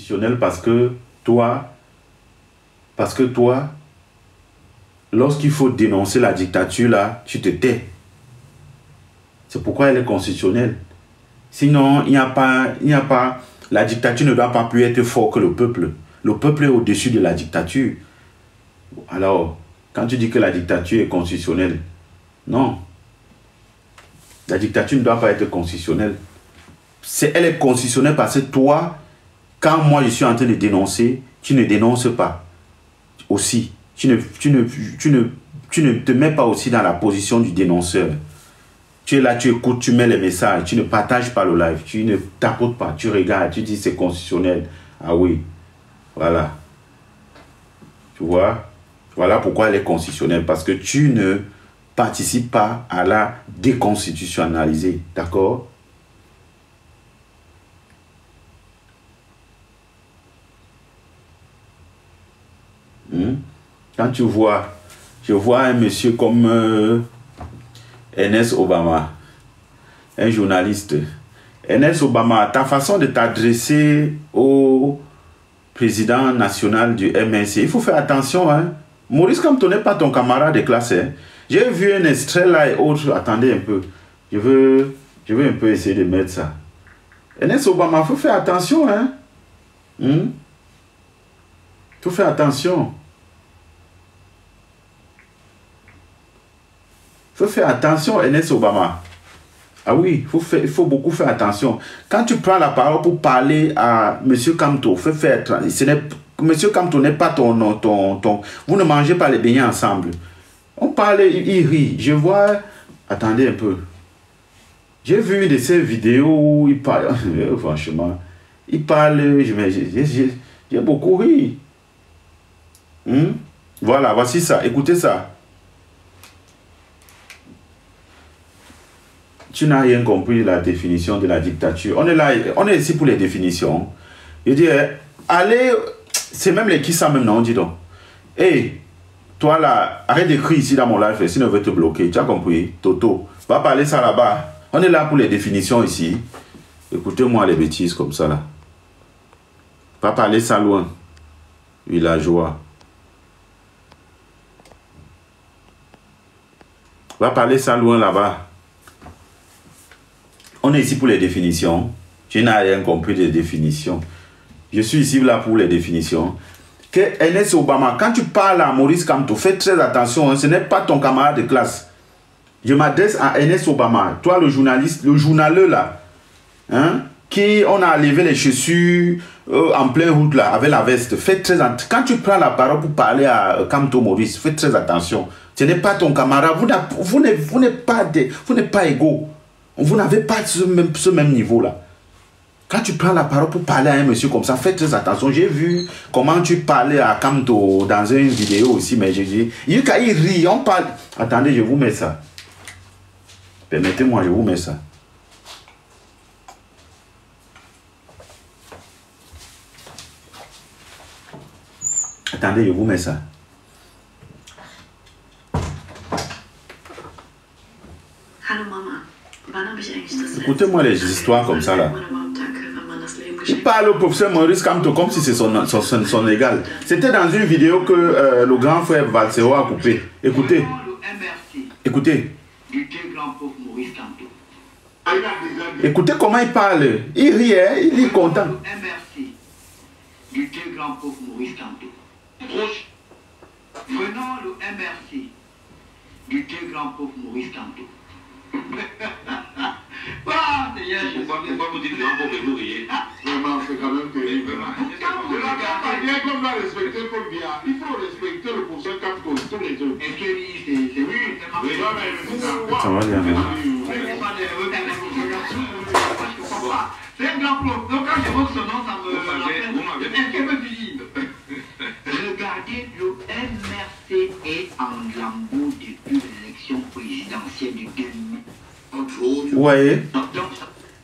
constitutionnelle parce que toi, lorsqu'il faut dénoncer la dictature, là, tu te tais. C'est pourquoi elle est constitutionnelle. Sinon, il n'y a pas, la dictature ne doit pas plus être fort que le peuple. Le peuple est au-dessus de la dictature. Alors, quand tu dis que la dictature est constitutionnelle, non. La dictature ne doit pas être constitutionnelle. Elle est constitutionnelle parce que toi, quand moi je suis en train de dénoncer, tu ne dénonces pas. Aussi. Tu ne te mets pas aussi dans la position du dénonceur. Tu es là, tu écoutes, tu mets les messages, tu ne partages pas le live, tu ne tapotes pas, tu regardes, tu dis c'est constitutionnel. Ah oui, voilà. Tu vois? Voilà pourquoi elle est constitutionnelle, parce que tu ne participes pas à la déconstitutionnaliser. D'accord? Quand tu vois, je vois un monsieur comme Ernest Obama, un journaliste. Ernest Obama, ta façon de t'adresser au président national du MNC, il faut faire attention. Hein? Maurice Kamto n'est pas ton camarade de classe. Hein? J'ai vu un extrait là et autre. Attendez un peu. Je veux un peu essayer de mettre ça. Ernest Obama, il faut faire attention. Hein? Faut faire attention. Il faut faire attention, Ernest Obama. Ah oui, il faut beaucoup faire attention. Quand tu prends la parole pour parler à M. Kamto, faut faire attention. M. Kamto n'est pas ton... Vous ne mangez pas les beignets ensemble. On parle, il rit. Je vois... Attendez un peu. J'ai vu une de ces vidéos où il parle... Franchement, il parle... J'ai beaucoup ri. Voilà, voici ça. Écoutez ça. Tu n'as rien compris de la définition de la dictature. On est là, on est ici pour les définitions. Je dis, allez, c'est même les qui ça même, non, dis donc. Hé, toi là, arrête d'écrire ici dans mon live, sinon on veut te bloquer. Tu as compris, Toto? Va parler ça là-bas. On est là pour les définitions ici. Écoutez-moi les bêtises comme ça là. Va parler ça loin. Villageois. Va parler ça loin là-bas. On est ici pour les définitions. Tu n'as rien compris des définitions. Je suis ici là pour les définitions. Que Ernest Obama, quand tu parles à Maurice Kamto, fais très attention, hein, ce n'est pas ton camarade de classe. Je m'adresse à Ernest Obama, toi le journaliste, le journaleux là, hein, qui on a levé les chaussures en plein route là, avec la veste. Fais très attention. Quand tu prends la parole pour parler à Kamto Maurice, fais très attention. Ce n'est pas ton camarade, vous n'êtes pas égaux. Vous n'avez pas ce même niveau-là. Quand tu prends la parole pour parler à un monsieur comme ça, fais très attention. J'ai vu comment tu parlais à Kamto dans une vidéo aussi, mais j'ai dit, il rit, on parle. Attendez, je vous mets ça. Permettez-moi, je vous mets ça. Attendez, je vous mets ça. Écoutez-moi les histoires comme ça là. Il parle au professeur Maurice Kamto comme si c'est son égal. C'était dans une vidéo que le grand frère Valsero a coupé. Écoutez. Écoutez. Écoutez comment il parle. Il rit, hein? Il est content. Du très grand pauvre Maurice Kamto. Prenons le MRC du très grand pauvre Maurice Kamto. Ah, Seigneur, je pourquoi vous dites grand pauvre et vous riez? Vraiment, c'est quand même terrible. Bien comme l'a respecté Paul Biya, il faut respecter le professeur Kamto, tous les deux. Est-ce que c'est oui, ça va bien. C'est un grand pauvre. Donc quand j'évoque son nom, ça me rappelle. Est-ce que me dit? Regardez, le MRC est en lambeau depuis l'élection présidentielle du 2000. Vous voyez?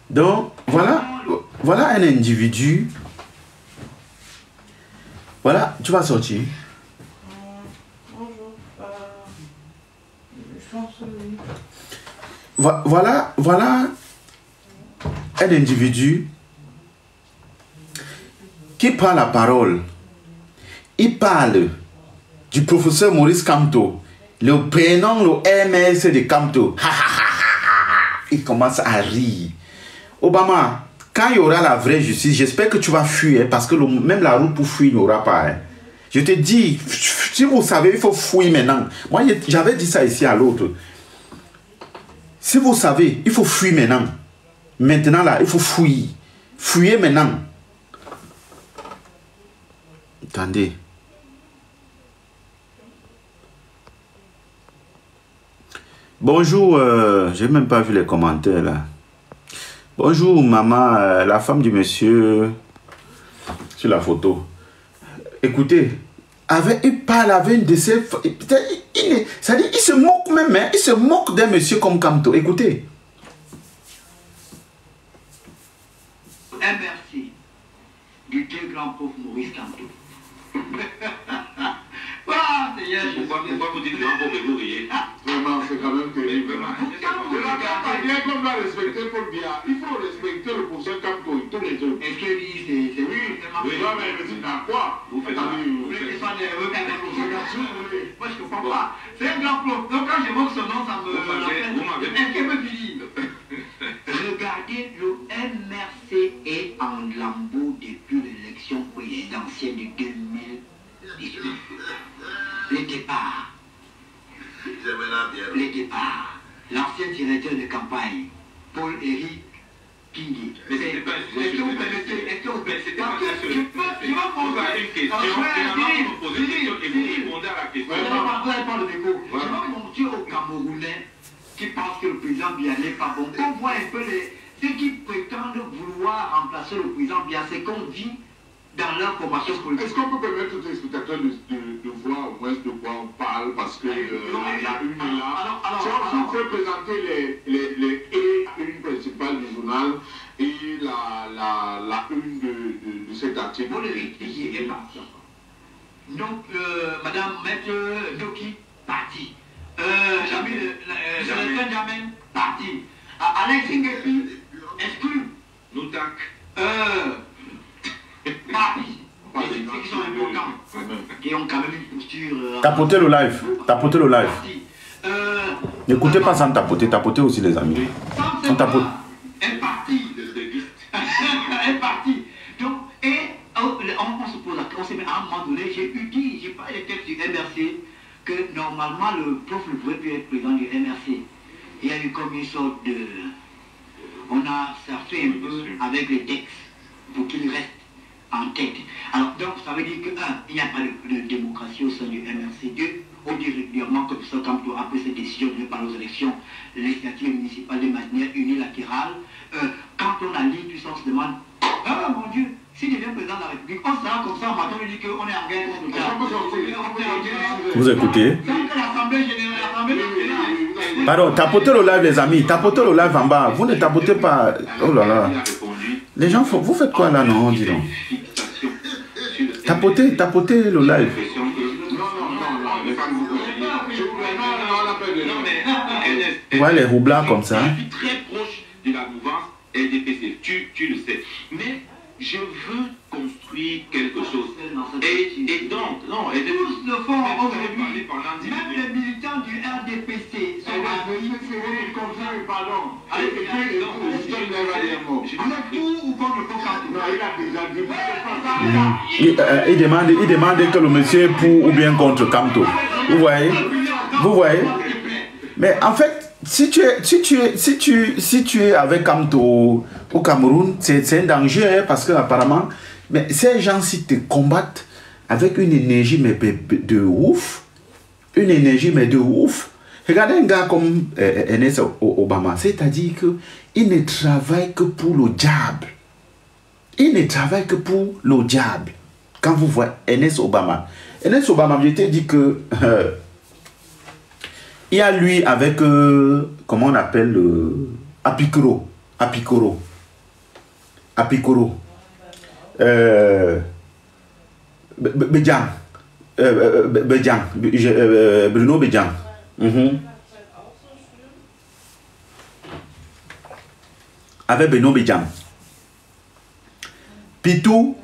Donc, voilà un individu. Voilà, tu vas sortir. Bonjour. Je pense oui. Voilà un individu qui prend la parole, il parle du professeur Maurice Kamto, le prénom, le MS de Kamto. Il commence à rire. Obama, quand il y aura la vraie justice, j'espère que tu vas fuir, parce que même la route pour fuir, il n'y aura pas. Hein. Je te dis, si vous savez, il faut fuir maintenant. Moi, j'avais dit ça ici à l'autre. Si vous savez, il faut fuir maintenant. Maintenant, là, il faut fuir. Fuyez maintenant. Attendez. Bonjour, j'ai même pas vu les commentaires là. Bonjour maman, la femme du monsieur sur la photo. Écoutez, il parle avec une de ses... C'est-à-dire, il se moque même, hein, il se moque d'un monsieur comme Kamto. Écoutez. Merci du très grand pauvre Maurice Kamto. Ah, Seigneur, je ne sais pas vous dire grand pauvre et vous riez. Vraiment, c'est quand même terrible. Comme on va respecter Paul Biya, il faut respecter le professeur Kamto et tous les autres. est-ce que lui, c'est oui, Oui, mais c'est dans quoi? vous faites ça. Vous voulez qu'il soit nerveux quand même. Moi, je ne comprends pas. C'est un grand pauvre. Donc, quand j'évoque son nom, ça me rappelle. Est-ce qu'il me dit? Regardez, le MRC est en lambeau depuis l'élection présidentielle de 2018. Le départ. Le départ. L'ancien directeur de campagne, Paul-Éric Kingui. Mais c'est pas Est-ce que vous permettez? Est-ce que vous permettez? Je vais poser une question, vous répondez à la question. Je vais montrer aux Camerounais qui pensent que le président Biya n'est pas bon. On voit un peu ceux qui prétendent vouloir remplacer le président Biya, c'est qu'on vit dans leur formation politique. Est-ce qu'on peut permettre aux téléspectateurs de voir au moins de quoi on parle, parce que la une est là. Si on peut présenter les une principale du journal et la une de cet article. Pour le rectifier est parti. Donc, Madame Maître Doki, parti. Jonathan Jamen, parti. Alex Ingepi, exclu. Nous tac. Parti. Ceux qui sont importants, qui ont quand même une posture... Tapotez le live. Tapotez le live. N'écoutez pas sans tapoter. Tapotez aussi les amis. On tapote. Un parti. Un parti. Donc, et on se pose la question, on se met à un moment donné, j'ai dit, j'ai pas les textes du MRC, que normalement le prof ne pouvait plus être président du MRC. Il y a eu comme une sorte de... On a surfé un peu avec les textes pour qu'il reste en tête. Alors, donc, ça veut dire que, un, il n'y a pas de démocratie au sein du MRC. Deux, on dit régulièrement que ça, quand on a pris cette décision de par aux élections législatives municipales de manière unilatérale, quand on a lu tout ça, on se demande, ah mon Dieu, s'il devient président de la République, on sera comme ça, maintenant on dit qu'on est en guerre contre le Vous écoutez? L'Assemblée générale, Pardon, tapotez le live les amis. Tapotez le live en bas. Vous ne tapotez pas. Oh là là. Les gens, vous faites quoi là, non, dis donc. Tapotez le live. Ouais, les roublards comme ça. Je suis très proche de la mouvance LDPC, tu le sais. Mais je veux construire quelque chose. Et donc, non, et tous le font aujourd'hui. pendant 10 Même les minutes. militants du RDPC sont avec tout ou contre le Il demande que le monsieur est pour ou bien contre Kamto. Vous voyez? Vous voyez? Mais en fait, si tu es avec Kamto au Cameroun, c'est un danger, hein, parce que apparemment, mais ces gens-ci te combattent avec une énergie mais de ouf. Une énergie mais de ouf. Regardez un gars comme Ernest Obama, c'est-à-dire qu'il ne travaille que pour le diable. Il ne travaille que pour le diable. Quand vous voyez Ernest Obama, je t'ai dit que il y a lui avec, comment on appelle, Apikoro. Bedjan. Bruno Bedjan. Avec Beno Bedjan. Pitou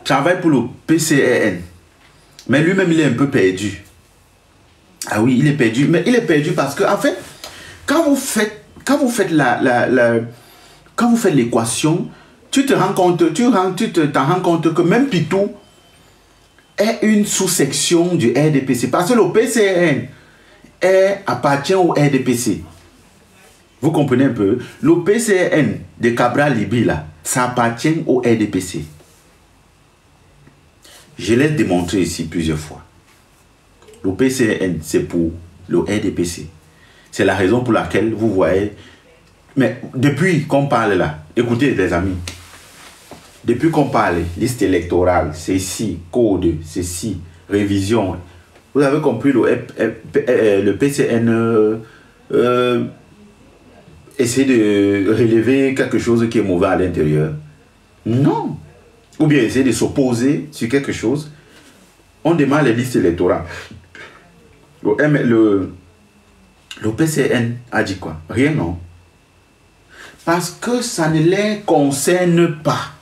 travaille pour le PCRN. Mais lui-même, il est un peu perdu. Ah oui, il est perdu. Mais il est perdu parce que, en fait, quand vous faites l'équation, tu t'en rends compte que même Pitou est une sous-section du RDPC. Parce que le PCRN appartient au RDPC. Vous comprenez un peu? Le PCRN de Cabral Libye, là, ça appartient au RDPC. Je l'ai démontré ici plusieurs fois. Le PCRN, c'est pour le RDPC. C'est la raison pour laquelle vous voyez... Mais depuis qu'on parle là, écoutez les amis, depuis qu'on parle, liste électorale, c'est ici, code, c'est ici, révision. Vous avez compris, le PCN essaie de relever quelque chose qui est mauvais à l'intérieur. Non. Ou bien essayer de s'opposer sur quelque chose. On demande les listes électorales. Le PCN a dit quoi? Rien, non. Parce que ça ne les concerne pas.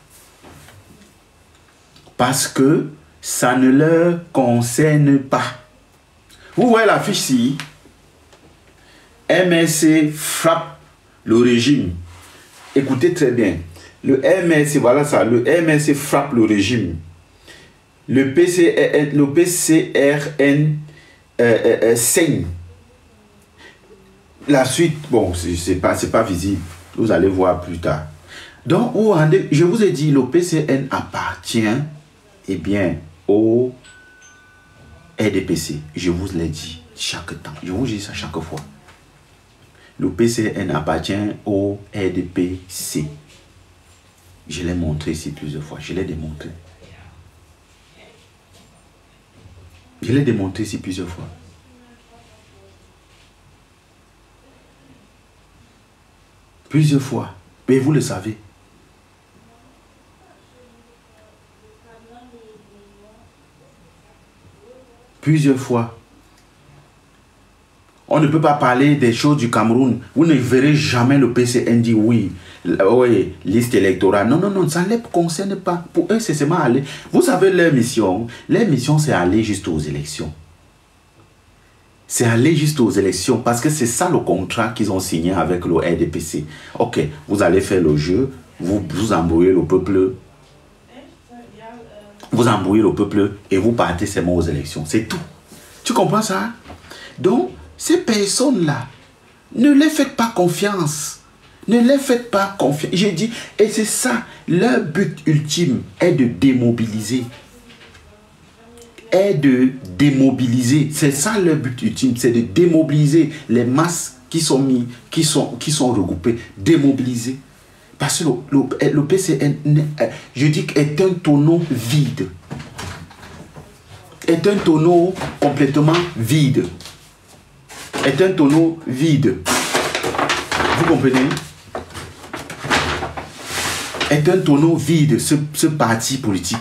Parce que ça ne leur concerne pas. Vous voyez la fiche ici. MRC frappe le régime. Écoutez très bien. Le MRC, voilà ça. Le MRC frappe le régime. Le PCRN saigne. La suite, bon, c'est pas visible. Vous allez voir plus tard. Donc, je vous ai dit, le PCN appartient, eh bien, au RDPC. Je vous l'ai dit chaque temps. Je vous dis ça chaque fois. Le PCN appartient au RDPC. Je l'ai montré ici plusieurs fois. Je l'ai démontré. Je l'ai démontré ici plusieurs fois. Plusieurs fois. Mais vous le savez. Plusieurs fois. On ne peut pas parler des choses du Cameroun. Vous ne verrez jamais le PCN dire oui, oui, liste électorale. Non, non, non, ça ne les concerne pas. Pour eux, c'est seulement aller. Vous savez, leur mission, c'est aller juste aux élections. C'est aller juste aux élections parce que c'est ça le contrat qu'ils ont signé avec le RDPC. Ok, vous allez faire le jeu, vous embrouillez le peuple. Vous embrouillez le peuple et vous partez seulement aux élections. C'est tout. Tu comprends ça? Donc, ces personnes-là, ne les faites pas confiance. Ne les faites pas confiance. J'ai dit, et c'est ça, leur but ultime est de démobiliser. C'est ça leur but ultime, c'est de démobiliser les masses qui sont regroupées, démobiliser. Parce que le PCN, je dis, est un tonneau vide. Est un tonneau complètement vide. Est un tonneau vide. Vous comprenez? Est un tonneau vide, ce parti politique.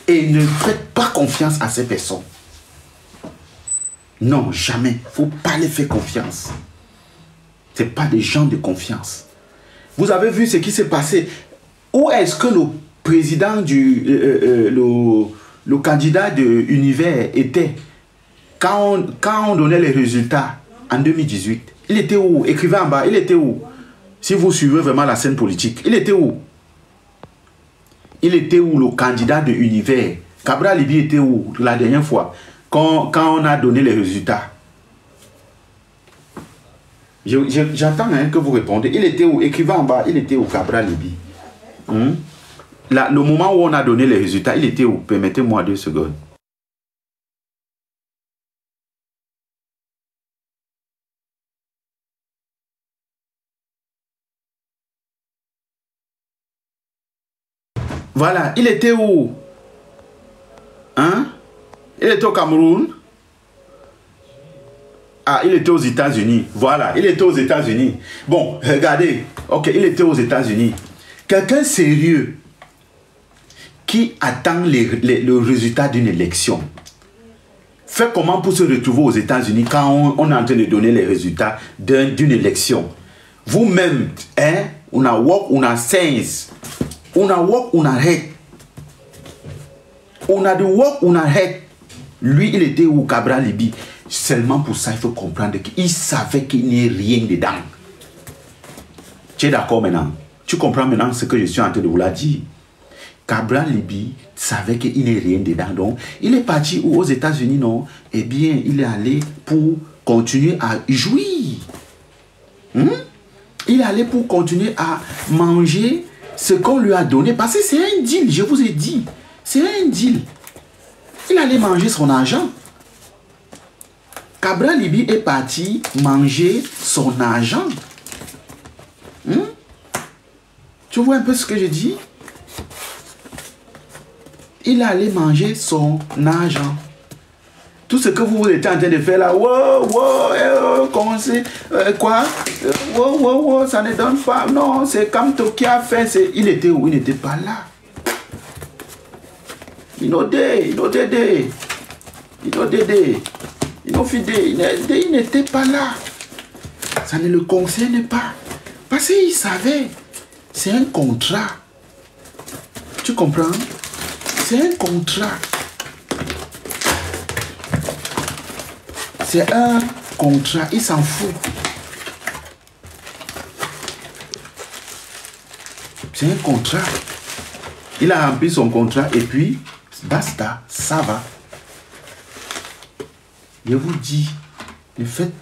Et ne faites pas confiance à ces personnes. Non, jamais. Il ne faut pas les faire confiance. Ce n'est pas des gens de confiance. Vous avez vu ce qui s'est passé. Où est-ce que le président le candidat de Univers était quand on donnait les résultats en 2018? Il était où? Écrivez en bas, il était où? Si vous suivez vraiment la scène politique, il était où? Il était où le candidat de Univers? Cabral Libye était où la dernière fois quand on a donné les résultats? J'attends que vous répondez. Il était où? Écrivez en bas, il était où Cabral Libye? Le moment où on a donné les résultats, il était où? Permettez-moi 2 secondes. Voilà, il était où? Hein? Il était au Cameroun? Ah, il était aux États-Unis. Voilà, il était aux États-Unis. Bon, regardez. Ok, il était aux États-Unis. Quelqu'un sérieux qui attend le résultat d'une élection fait comment pour se retrouver aux États-Unis quand on est en train de donner les résultats d'une élection? Vous-même, hein? On a work, on a science. On a work, on a règle. On a de work, on a head. Lui, il était au Cabral Libye. Seulement pour ça, il faut comprendre qu'il savait qu'il n'y a rien dedans. Tu es d'accord maintenant? Tu comprends maintenant ce que je suis en train de vous la dire? Cabral Libye savait qu'il n'y a rien dedans. Donc, il est parti aux États-Unis, non? Eh bien, il est allé pour continuer à jouir. Il est allé pour continuer à manger ce qu'on lui a donné. Parce que c'est un deal, je vous ai dit. C'est un deal. Il allait manger son argent. Cabral Libye est parti manger son argent. Tu vois un peu ce que je dis? Il allait manger son argent. Tout ce que vous étiez en train de faire là, comment c'est, quoi, ça ne donne pas, non, c'est comme toi qui a fait, il était où? Il n'était pas là. Il n'était pas là. Ça ne le concerne pas. Parce qu'il savait, c'est un contrat. Tu comprends? C'est un contrat. C'est un contrat. Il s'en fout. C'est un contrat. Il a rempli son contrat et puis, basta, ça va. Je vous dis, ne faites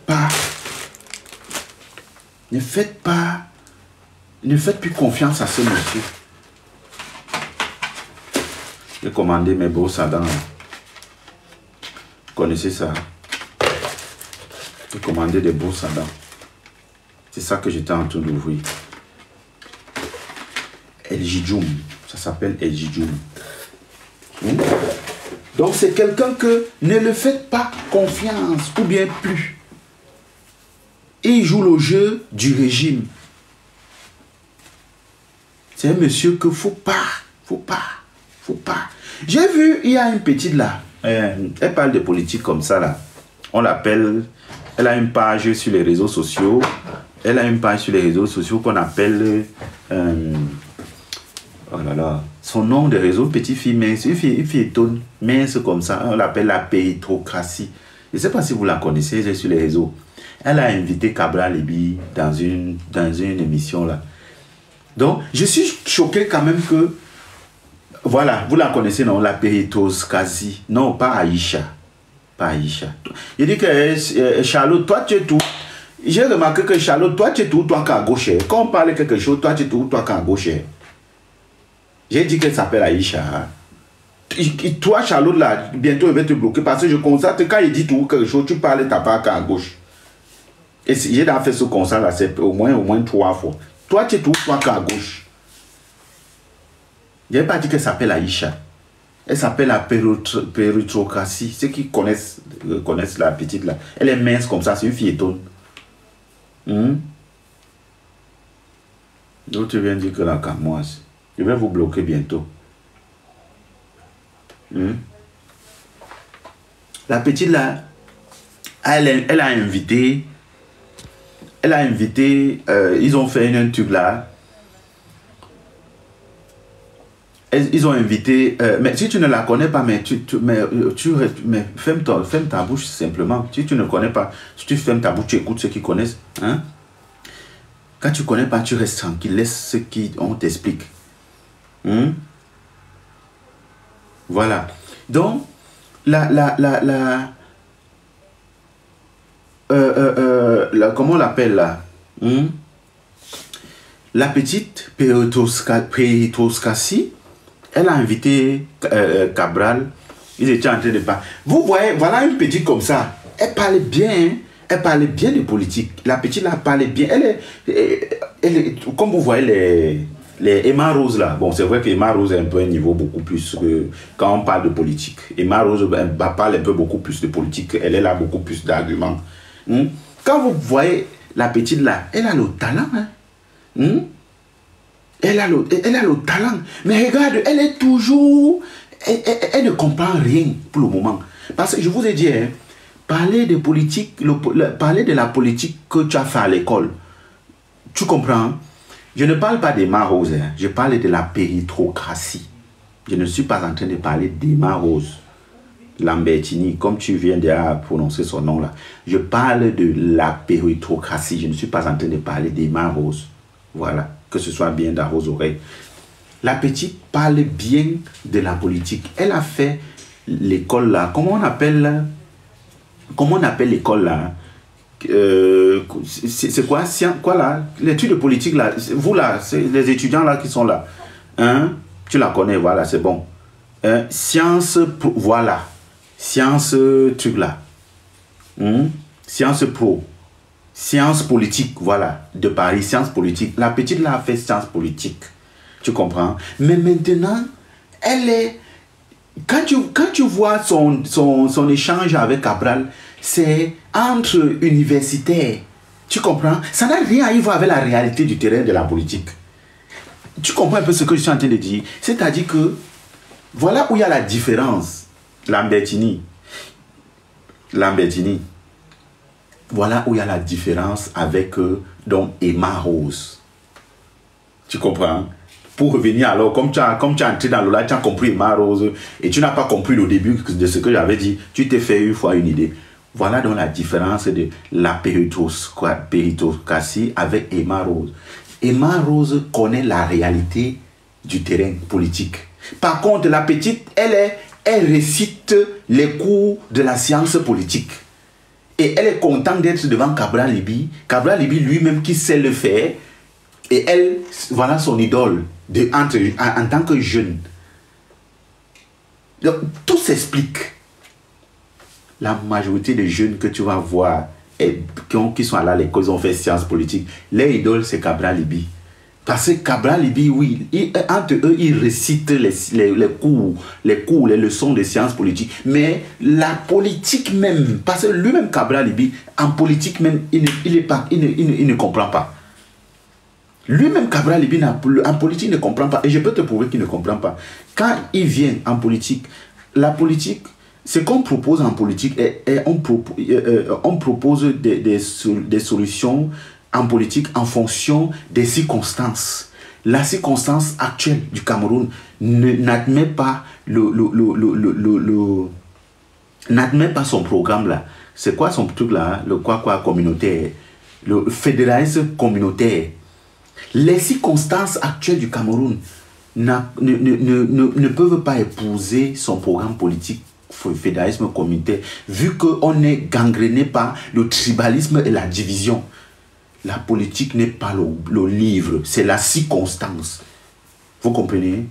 plus confiance à ce monsieur. J'ai commandé mes brosses à dents. Vous connaissez ça? J'ai commandé des brosses à dents. C'est ça que j'étais en train d'ouvrir. LG Joom. Ça s'appelle LG Joom. Donc c'est quelqu'un que ne le faites pas confiance, ou bien plus. Et il joue le jeu du régime. C'est un monsieur que faut pas. J'ai vu, il y a une petite là, elle parle de politique comme ça là. On l'appelle, elle a une page sur les réseaux sociaux. Elle a une page sur les réseaux sociaux qu'on appelle, oh là là, son nom de réseau, petite fille, mais une fille étonne, mince comme ça, on l'appelle la péritocratie. Je ne sais pas si vous la connaissez, elle est sur les réseaux. Elle a invité Cabral Libye dans une émission là. Donc, je suis choqué quand même que, voilà, vous la connaissez, non, la péritocratie. Non, pas Aïcha. Pas Aïcha. Il dit que Charlotte, toi tu es tout. J'ai remarqué que Charlotte, toi tu es tout, toi qu'à gauche. Quand on parle de quelque chose, toi tu es tout, toi qu'à gauche. J'ai dit qu'elle s'appelle Aïcha. Toi, Charlotte, là, bientôt, elle va te bloquer parce que je constate que quand il dit tout quelque chose, tu parles de ta part qu'à gauche. Et j'ai fait ce constat là, c'est au moins 3 fois. Toi, tu es tout, toi qu'à gauche. Je n'ai pas dit qu'elle s'appelle Aïcha. Elle s'appelle la péritocratie. Ceux qui connaissent la petite là. Elle est mince comme ça, c'est une fille étonne. Donc tu viens dire que la camoise. Je vais vous bloquer bientôt. La petite là, elle a invité. Ils ont fait un truc là. Ils ont invité, mais si tu ne la connais pas, mais ferme ta bouche simplement. Si tu ne connais pas, si tu fermes ta bouche, tu écoutes ceux qui connaissent. Hein? Quand tu ne connais pas, tu restes tranquille, laisse ceux qui on t'explique. Voilà. Donc, comment on l'appelle là? La petite péritocratie. Elle a invité Cabral. Ils étaient en train de parler. Vous voyez, voilà une petite comme ça. Elle parlait bien. Hein? Elle parlait bien de politique. La petite là parlait bien. Elle est comme vous voyez les Emma Rose là. Bon, c'est vrai que Emma Rose est un peu un niveau beaucoup plus que quand on parle de politique. Emma Rose parle un peu beaucoup plus de politique. Elle est là beaucoup plus d'arguments. Quand vous voyez la petite là, elle a le talent. Hein? Elle a le talent. Mais regarde, elle est toujours... Elle ne comprend rien pour le moment. Parce que je vous ai dit, hein, parler de politique, parler de la politique que tu as fait à l'école. Tu comprends? Je ne parle pas des maroses, hein, je parle de la péritocratie. Je ne suis pas en train de parler d'Emma Rose Lambertini, comme tu viens de prononcer son nom là. Je parle de la péritocratie. Je ne suis pas en train de parler d'Emma Rose. Voilà, que ce soit bien dans vos oreilles. La petite parle bien de la politique. Elle a fait l'école là. Comment on appelle l'école là? C'est quoi là? L'étude de politique là. Vous là, c'est les étudiants là qui sont là. Hein? Tu la connais, voilà, c'est bon. Sciences, voilà. Sciences, truc là. Sciences pro. Sciences politiques, voilà. De Paris, sciences politiques. La petite là a fait sciences politiques. Tu comprends? Mais maintenant, elle est... Quand tu vois son échange avec Cabral, c'est entre universitaires. Tu comprends? Ça n'a rien à y voir avec la réalité du terrain de la politique. Tu comprends un peu ce que je suis en train de dire? C'est-à-dire que voilà où il y a la différence. Lambertini. Voilà où il y a la différence avec donc Emma Rose. Tu comprends? Pour revenir alors, comme tu as entré dans l'eau, tu as compris Emma Rose et tu n'as pas compris le début de ce que j'avais dit, tu t'es fait une fois une idée. Voilà donc la différence de la péritocratie avec Emma Rose. Emma Rose connaît la réalité du terrain politique. Par contre, la petite, elle récite les cours de la science politique. Et elle est contente d'être devant Cabral Libby. Cabral Libby lui-même qui sait le faire. Et elle, voilà son idole en tant que jeune. Donc, tout s'explique. La majorité des jeunes que tu vas voir qui sont allés à l'école, ils ont fait sciences politiques. Leur idole, c'est Cabral Libby. Parce que Cabral Libby, oui, entre eux, ils récitent les cours, les leçons de sciences politiques. Mais la politique même, parce que lui-même, Cabral Libby, en politique même, il ne comprend pas. Lui-même, Cabral Libby, en politique, il ne comprend pas. Et je peux te prouver qu'il ne comprend pas. Quand il vient en politique, la politique, ce qu'on propose en politique, on propose des solutions en politique en fonction des circonstances. La circonstance actuelle du Cameroun n'admet pas n'admet pas son programme là. C'est quoi son truc là? Le quoi communautaire, le fédéralisme communautaire. Les circonstances actuelles du Cameroun ne peuvent pas épouser son programme politique fédéralisme communautaire, vu qu'on est gangréné par le tribalisme et la division. La politique n'est pas le livre, c'est la circonstance. Vous comprenez?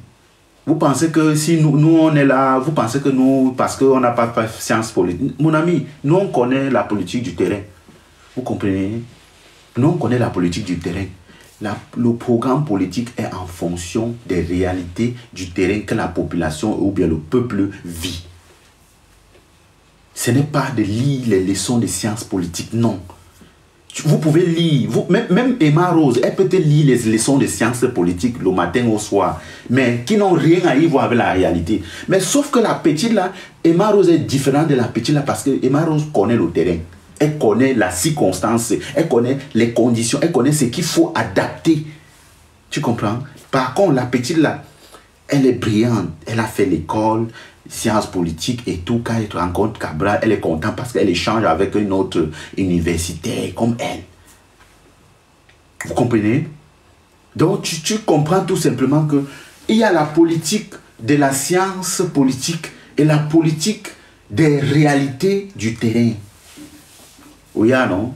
Vous pensez que si nous on est là, vous pensez que nous, parce qu'on n'a pas fait sciences politiques. Mon ami, nous on connaît la politique du terrain. Vous comprenez? Nous on connaît la politique du terrain. Le programme politique est en fonction des réalités du terrain que la population ou bien le peuple vit. Ce n'est pas de lire les leçons de sciences politiques, non. Vous pouvez lire, même Emma Rose, elle peut lire les leçons de sciences politiques le matin au soir, mais qui n'ont rien à y voir avec la réalité. Mais sauf que la petite là, Emma Rose est différente de la petite là parce que Emma Rose connaît le terrain. Elle connaît la circonstance, elle connaît les conditions, elle connaît ce qu'il faut adapter. Tu comprends? Par contre, la petite là, elle est brillante, elle a fait l'école, sciences politiques et tout. Quand elle rencontre Cabral, elle est contente parce qu'elle échange avec une autre universitaire comme elle. Vous comprenez? Donc tu comprends tout simplement que il y a la politique de la science politique et la politique des réalités du terrain. Oui, non?